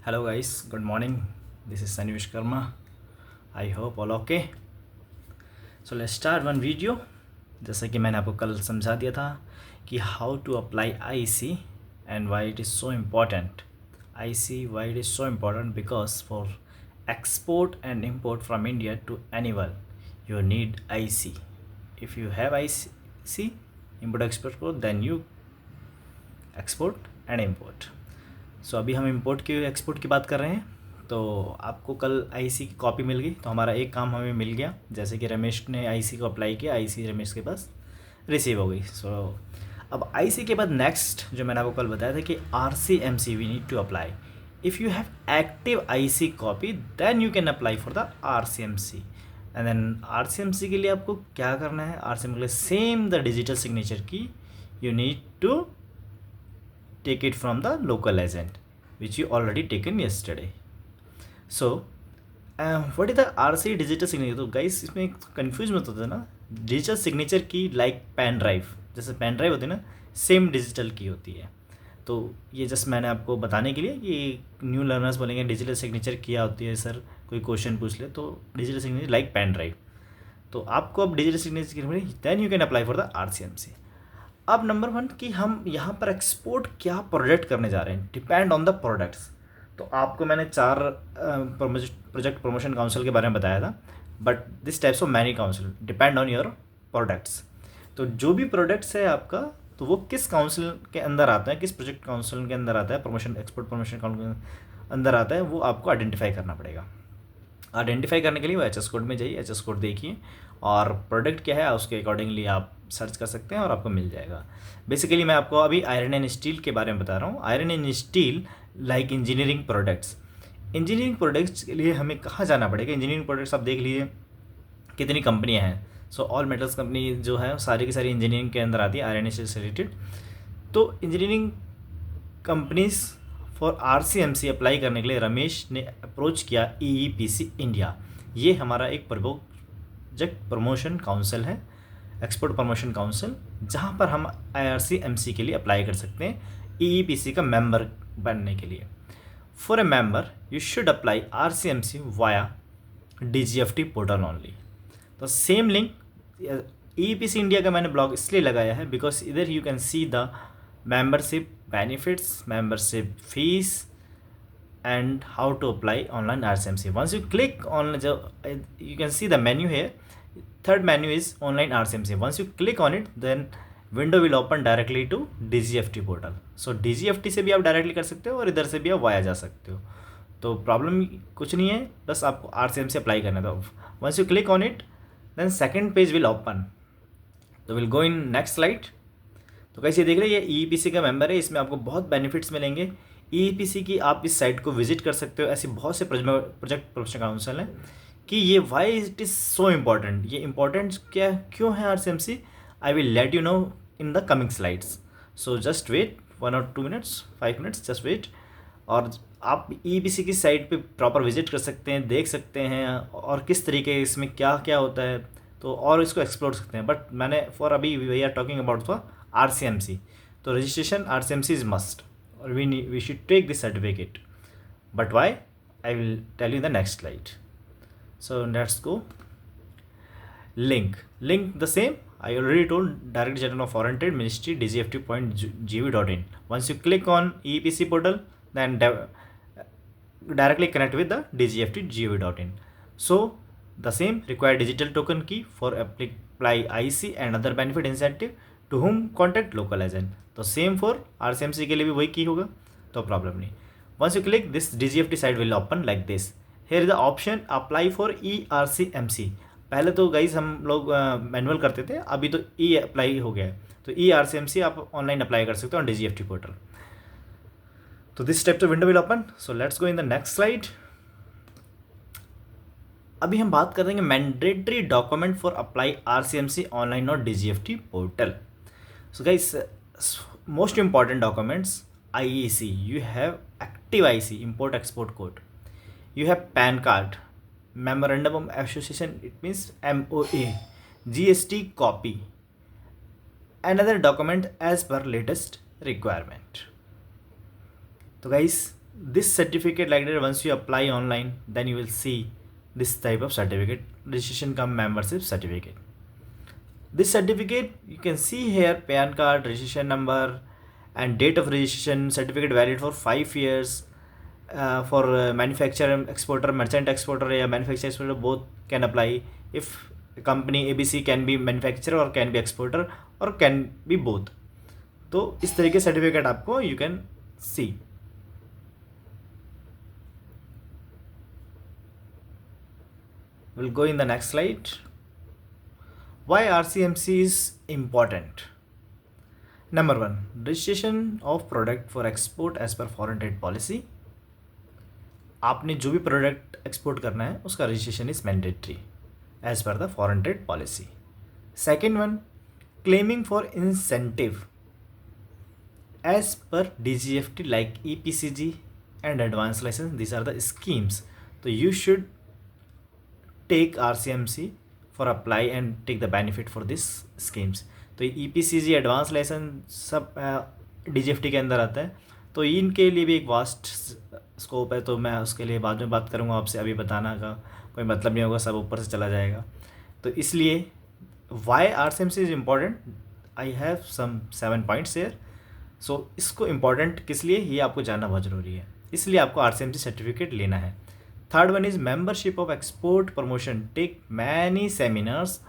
Hello guys, good morning. This is Sunny Vishkarma. I hope all okay. So let's start one video. जैसा कि मैंने आपको कल समझा दिया था कि how to apply IC and why it is so important. IC, why it is so important? Because for export and import from India to anywhere, you need IC. If you have IC, import export code, then you export and import. सो अभी हम import की export की बात कर रहे हैं। तो आपको कल आईसी की कॉपी मिल गई, तो हमारा एक काम हमें मिल गया। जैसे कि रमेश ने आईसी को अप्लाई किया, आईसी रमेश के पास रिसीव हो गई। सो अब आईसी के बाद नेक्स्ट जो मैंने आपको कल बताया था कि RCMC we need to apply. If you have active IC copy then you can apply for the RCMC। And then RCMC के लिए आपको क्या करना है, RCMC के लिए सेम द डिजिटल सिग्नेचर की you need to take it from the local agent which you already taken yesterday. So what is the RC digital signature? तो गाइस इसमें कंफ्यूज मत होता ना। डिजिटल सिग्नेचर की लाइक पेन ड्राइव, जैसे pen drive होती है ना, सेम डिजिटल की होती है। तो ये जस्ट मैंने आपको बताने के लिए कि न्यू लर्नर्स बोलेंगे डिजिटल सिग्नेचर क्या होती है सर, कोई क्वेश्चन पूछ ले तो digital signature like pen drive. तो आपको अब digital signature then you can apply for the RCMC। अब नंबर वन कि हम यहाँ पर एक्सपोर्ट क्या प्रोजेक्ट करने जा रहे हैं, डिपेंड ऑन द प्रोडक्ट्स। तो आपको मैंने 4 प्रोजेक्ट प्रमोशन काउंसिल के बारे में बताया था, but this types of many council depend on your products. तो जो भी प्रोडक्ट्स है आपका, तो वो किस काउंसिल के अंदर आता है, किस प्रोजेक्ट काउंसिल के अंदर आता है, प्रमोशन एक्सपोर्ट प्रमोशन काउंसिल के अंदर आता है, वो आपको आइडेंटिफाई करना पड़ेगा। आइडेंटिफाई करने के लिए वो HS कोड में जाइए, HS कोड देखिए और प्रोडक्ट क्या है उसके अकॉर्डिंगली आप सर्च कर सकते हैं और आपको मिल जाएगा। बेसिकली मैं आपको अभी आयरन एंड स्टील के बारे में बता रहा हूँ। Iron and steel like engineering products. Engineering products के लिए हमें कहाँ जाना पड़ेगा? इंजीनियरिंग प्रोडक्ट्स आप देख लीजिए कितनी कंपनियाँ हैं। सो ऑल मेटल्स कंपनी जो है सारी की सारी इंजीनियरिंग के अंदर आती है, आयरन एंड स्टील से रिलेटेड। तो engineering companies for RCMC apply करने के लिए रमेश ने अप्रोच किया EEPC इंडिया। ये हमारा एक प्रोजेक्ट प्रमोशन काउंसिल है, एक्सपोर्ट प्रमोशन काउंसिल, जहाँ पर हम RCMC के लिए अप्लाई कर सकते हैं EEPC का मेंबर बनने के लिए। For a member you should apply RCMC via DGFT portal only. तो सेम लिंक EEPC इंडिया का मैंने ब्लॉग इसलिए लगाया है बिकॉज इधर you can see the membership benefits, membership fees and how to apply online RCMC. Once you click on you can see the menu here. Third menu is online RCMC. Once you click on it, then window will open directly to DGFT portal. So DGFT से भी आप directly कर सकते हो और इधर से भी आप वाया जा सकते हो। तो प्रॉब्लम कुछ नहीं है, बस आपको RCMC अप्लाई करना था। Once you click on it, then second page will open. तो will go in next slide. तो कैसे देख रहे हैं, ये EEPC का मेंबर है, इसमें आपको बहुत बेनिफिट्स मिलेंगे। EEPC की आप इस साइट को विजिट कर सकते हो। ऐसे बहुत से प्रोजेक्ट प्रमोशन काउंसिल हैं कि ये why it is so important, ये इंपॉर्टेंट क्या क्यों है RCMC, I will let you know in the coming slides. So just wait 1 or 2 minutes, 5 minutes, just wait. और आप EEPC की साइट पे प्रॉपर विजिट कर सकते हैं, देख सकते हैं और किस तरीके इसमें क्या क्या होता है, तो और इसको एक्सप्लोर सकते हैं। बट मैंने फॉर अभी we are talking about for RCMC। तो रजिस्ट्रेशन RCMC इज मस्ट और we should take this certificate. But why, I will tell you the next slide. So let's go. link the same, I already told, Director General of Foreign Trade Ministry, dgft.gv.in. Once you click on EEPC portal, then directly connect with the dgft.gv.in. So the same require digital token key for apply IC and other benefit incentive to whom contact local agent. तो same for RCMC के लिए भी वही की होगा, तो problem नहीं। Once you click this DGFT site will open like this. Here is the option apply for ERCMC। पहले तो गाइज हम लोग मैनुअल करते थे, अभी तो अप्लाई हो गया है। तो ERCMC आप ऑनलाइन अप्लाई कर सकते हो ऑन DGFT पोर्टल। तो this type of window will open. So let's go in the next slide. अभी हम बात करेंगे mandatory document for apply RCMC online और DGFT portal. So guys, most important documents, IEC, you have active IC, import export code, you have PAN card, memorandum of association, it means MOA, GST copy, another document as per latest requirement. तो guys this certificate like that, once you apply online, then you will see this type of certificate, registration cum membership certificate. This certificate you can see here, PAN card, registration number and date of registration, certificate valid for 5 years. For manufacturer, exporter, merchant exporter या manufacturer exporter both can apply. If company ABC can be manufacturer or can be exporter or can be both. तो इस तरह के certificate आपको you can see. We'll go in the next slide. Why RCMC is important? Number 1, registration of product for export as per foreign trade policy. आपने जो भी product export करना है उसका registration is mandatory as per the foreign trade policy. Second one, claiming for incentive as per DGFT like EPCG and advance licence, this are the schemes. तो you should take RCMC for apply and take the benefit for this schemes. तो EPCG, advance licence सब DGFT के अंदर आता है. तो इनके लिए भी एक वास्ट स्कोप है, तो मैं उसके लिए बाद में बात करूँगा. आपसे अभी बताना का कोई मतलब नहीं होगा, सब ऊपर से चला जाएगा. तो इसलिए why RCMC is important, I have some 7 points here. So इसको इम्पॉर्टेंट किस लिए, ये आपको जानना बहुत ज़रूरी है, इसलिए आपको RCMC सर्टिफिकेट लेना है. Third one is membership of export promotion, take many seminars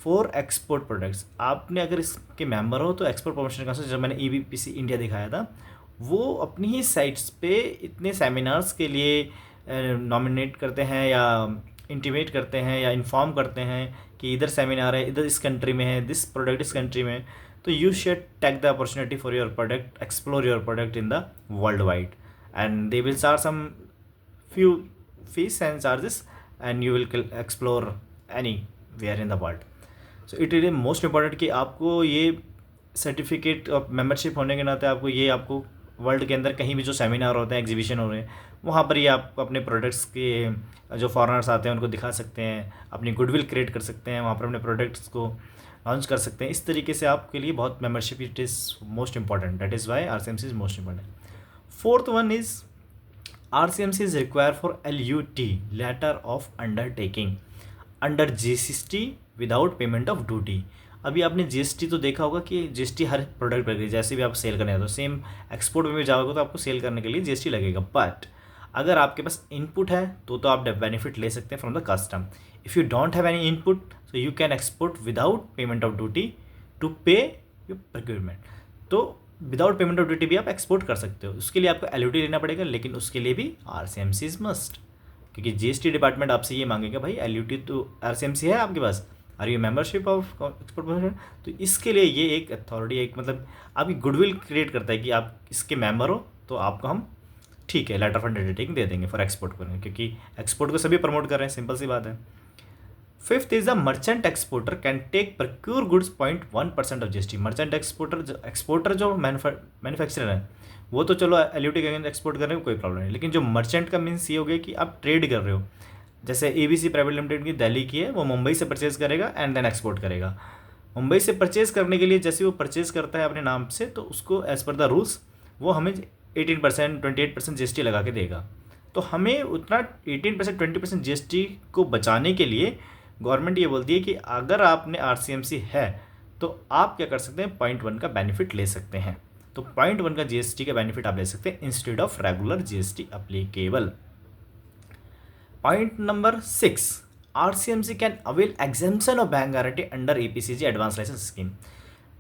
for export products. आपने अगर इसके मेंबर हो तो एक्सपोर्ट प्रमोशन काउंसिल, जब मैंने EBPC इंडिया दिखाया था, वो अपनी ही साइट्स पे इतने सेमिनार्स के लिए नॉमिनेट करते हैं या इंटीमेट करते हैं या इन्फॉर्म करते हैं कि इधर सेमिनार है, इधर इस कंट्री में है, दिस प्रोडक्ट इस कंट्री में. तो you should take the opportunity for your product, explore your product in the world wide, and they will charge some few fees and charges and you will explore anywhere in the world. So it is most important कि आपको ये certificate of membership होने के नाते आपको ये, आपको world के अंदर कहीं भी जो सेमिनार होते हैं, एग्जीबिशन हो रहे हैं, वहाँ पर ये आप अपने प्रोडक्ट्स के जो फॉरेनर्स आते हैं उनको दिखा सकते हैं, अपनी गुडविल क्रिएट कर सकते हैं, वहाँ पर अपने प्रोडक्ट्स को लॉन्च कर सकते हैं. इस तरीके से आपके लिए बहुत membership it is most important. That is why RCMC is most important. Fourth one is RCMC is require for LUT, letter of undertaking, under GST without payment of duty. अभी आपने GST तो देखा होगा कि GST हर product पर लगेगी, जैसे भी आप सेल करने जाते हो, सेम एक्सपोर्ट में भी जाओगे तो आपको सेल करने के लिए GST लगेगा. बट अगर आपके पास इनपुट है तो आप बेनिफिट ले सकते हैं from the custom. If you don't have any input so you can export without payment of duty to pay your procurement. तो विदाउट पेमेंट ऑफ ड्यूटी भी आप एक्सपोर्ट कर सकते हो. उसके लिए आपको LUT लेना पड़ेगा, लेकिन उसके लिए भी RCMC इज़ मस्ट, क्योंकि GST डिपार्टमेंट आपसे ये मांगेगा, भाई LUT तो RCMC है आपके पास, are you membership of export promotion. तो इसके लिए ये एक अथॉरिटी, एक मतलब आपकी गुडविल क्रिएट करता है कि आप इसके मेंबर हो तो आपको हम ठीक है लेटर ऑफ अंडरटेकिंग दे देंगे फॉर एक्सपोर्ट करने, क्योंकि एक्सपोर्ट को सभी प्रमोट कर रहे हैं, सिंपल सी बात है. Fifth is the merchant exporter can take procure goods 0.1% of GST. Merchant exporter जो मैन्युफैक्चरर है वो तो चलो LUT के अगेंस्ट एक्सपोर्ट कर रहे हो, कोई प्रॉब्लम नहीं. लेकिन जो मर्चेंट का मीन्स ये हो गया कि आप ट्रेड कर रहे हो, जैसे ABC प्राइवेट लिमिटेड की दिल्ली की है, वो मुंबई से परचेज करेगा एंड देन एक्सपोर्ट करेगा. मुंबई से परचेज करने के लिए जैसे वो परचेज करता है अपने नाम से, तो उसको एज़ पर द रूल्स वो हमें 18%, 28% GST लगा के देगा. तो हमें उतना 18%, 20% GST को बचाने के लिए गवर्नमेंट ये बोलती है कि अगर आपने RCMC है तो आप क्या कर सकते हैं, 0.1 का बेनिफिट ले सकते हैं. तो 0.1 का GST का बेनिफिट आप ले सकते हैं instead of regular GST applicable. Point number 6, RCMC can avail exemption of bank guarantee under EPCG advance licence scheme.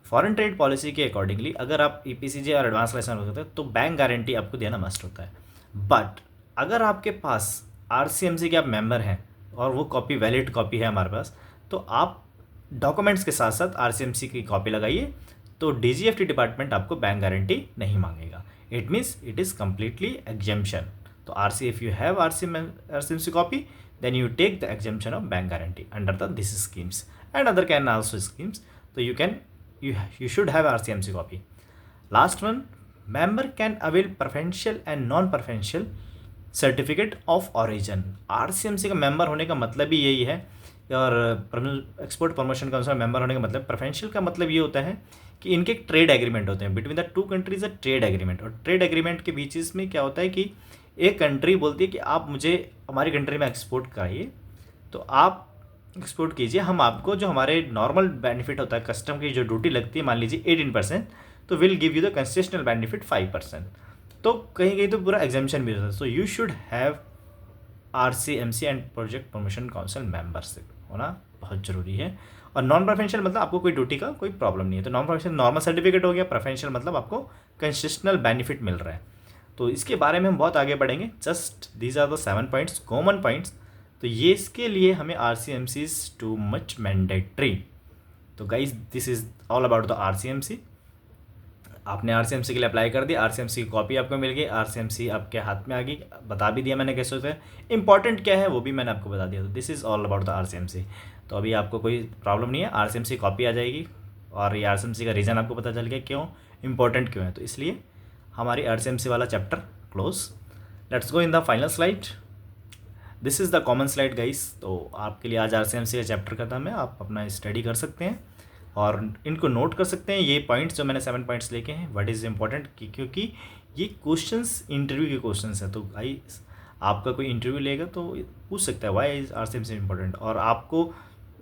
Foreign trade policy के अकॉर्डिंगली अगर आप EPCG और एडवांस लाइसेंस होते हैं तो बैंक गारंटी आपको देना मस्ट होता है. बट अगर आपके पास RCMC के आप मेंबर हैं और वो कॉपी वैलिड कॉपी है हमारे पास, तो आप डॉक्यूमेंट्स के साथ साथ RCMC की कॉपी लगाइए, तो DGFT डिपार्टमेंट आपको बैंक गारंटी नहीं मांगेगा. It means it is completely exemption. तो if you have RCMC copy, then you take the exemption of bank guarantee under this schemes and other can also schemes. So you should have RCMC copy. Last one, member can avail preferential and non-preferential certificate of origin. RCMC का member होने का मतलब ही यही है, और export promotion council member होने का मतलब, प्रेफरेंशियल का मतलब ये होता है कि इनके ट्रेड एग्रीमेंट होते हैं between the two countries, a trade agreement. और ट्रेड एग्रीमेंट के बीच में क्या होता है कि एक कंट्री बोलती है कि आप मुझे हमारी कंट्री में एक्सपोर्ट कराइए, तो आप एक्सपोर्ट कीजिए, हम आपको जो हमारे नॉर्मल बेनिफिट होता है, कस्टम की जो ड्यूटी लगती है मान लीजिए 18%, तो will give you the concessional benefit 5%। तो कहीं कहीं तो पूरा एग्जामेशन भी होता है। So you should have RCMC and project promotion council membership होना बहुत ज़रूरी है। और नॉन प्रोफेशनल मतलब आपको कोई ड्यूटी का कोई प्रॉब्लम नहीं है, तो नॉन प्रोफेशनल नॉर्मल सर्टिफिकेट हो गया, प्रोफेशनल मतलब आपको कंसेशनल बेनिफिट मिल रहा है। तो इसके बारे में हम बहुत आगे बढ़ेंगे। Just these are the 7 points, common points. तो ये इसके लिए हमें RCMC is too much mandatory. तो guys this is all about the RCMC। आपने RCMC के लिए अप्लाई कर दिया, RCMC की कॉपी आपको मिल गई, RCMC आपके हाथ में आ गई, बता भी दिया मैंने कैसे होता है, इंपॉर्टेंट क्या है वो भी मैंने आपको बता दिया। तो this is all about the RCMC। तो अभी आपको कोई प्रॉब्लम नहीं है, RCMC कॉपी आ जाएगी, और ये RCMC का रीज़न आपको पता चल गया क्यों इंपॉर्टेंट क्यों है। तो इसलिए हमारी RCMC वाला chapter close. Let's go in the final slide. This is the common slide guys. तो आपके लिए आज RCMC का चैप्टर खत्म है, आप अपना स्टडी कर सकते हैं और इनको नोट कर सकते हैं। ये पॉइंट्स जो मैंने 7 पॉइंट्स लेके हैं, व्हाट इज़ इम्पॉर्टेंट, क्योंकि ये क्वेश्चंस इंटरव्यू के क्वेश्चंस हैं। तो गाइस आपका कोई इंटरव्यू लेगा तो पूछ सकता है व्हाई इज RCMC इम्पॉर्टेंट। और आपको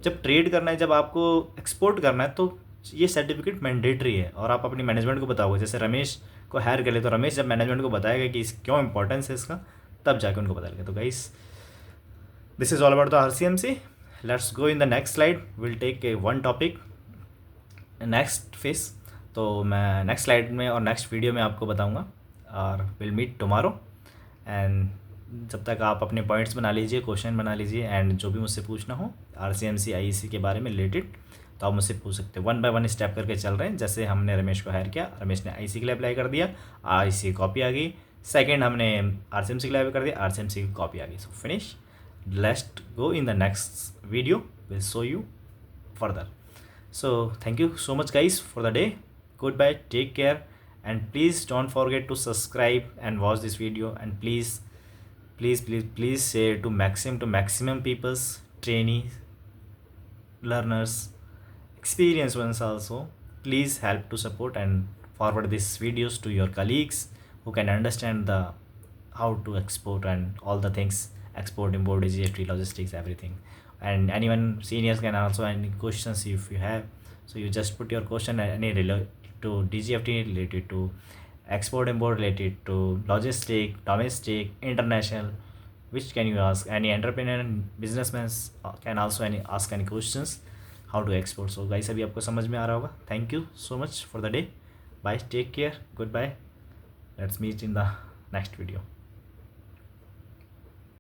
जब ट्रेड करना है, जब आपको एक्सपोर्ट करना है, तो ये सर्टिफिकेट मैंडेटरी है। और आप अपनी मैनेजमेंट को बताओगे, जैसे रमेश को हायर कर ले तो रमेश जब मैनेजमेंट को बताएगा कि इस क्यों इंपॉर्टेंस है इसका, तब जाके उनको पता लगेगा। तो guys this is all about the RCMC। Let's go in the next slide, will take a one topic next phase. तो मैं नेक्स्ट स्लाइड में और नेक्स्ट वीडियो में आपको बताऊंगा, और विल मीट टुमारो। एंड जब तक आप अपने पॉइंट्स बना लीजिए, क्वेश्चन बना लीजिए, एंड जो भी मुझसे पूछना हो RCMC IEC के बारे में रिलेटेड, तो आप मुझसे पूछ सकते हैं। 1 बाय 1 स्टेप करके चल रहे हैं। जैसे हमने रमेश को हायर किया, रमेश ने IEC के लिए अप्लाई कर दिया, IEC कॉपी आ गई। सेकेंड हमने RCMC के लिए अप्लाई कर दिया, RCMC की कॉपी आ गई। सो finish. Let's go in the next video, will show you further. So thank you so much guys for the day. Goodbye, take care, and please don't forget to subscribe and watch this video, and please share to maximum people's, trainees, learners, experienced ones also. Please help to support and forward these videos to your colleagues who can understand the how to export and all the things, export, import, GST, logistics, everything. And anyone seniors can also any questions if you have, so you just put your question any related to DGFT, related to export, import, related to logistic, domestic, international, which can you ask. Any entrepreneur and businessmen can also ask any questions how to export. So guys अभी आपको समझ में आ रहा होगा। Thank you so much for the day, bye, take care, good bye, let's meet in the next video.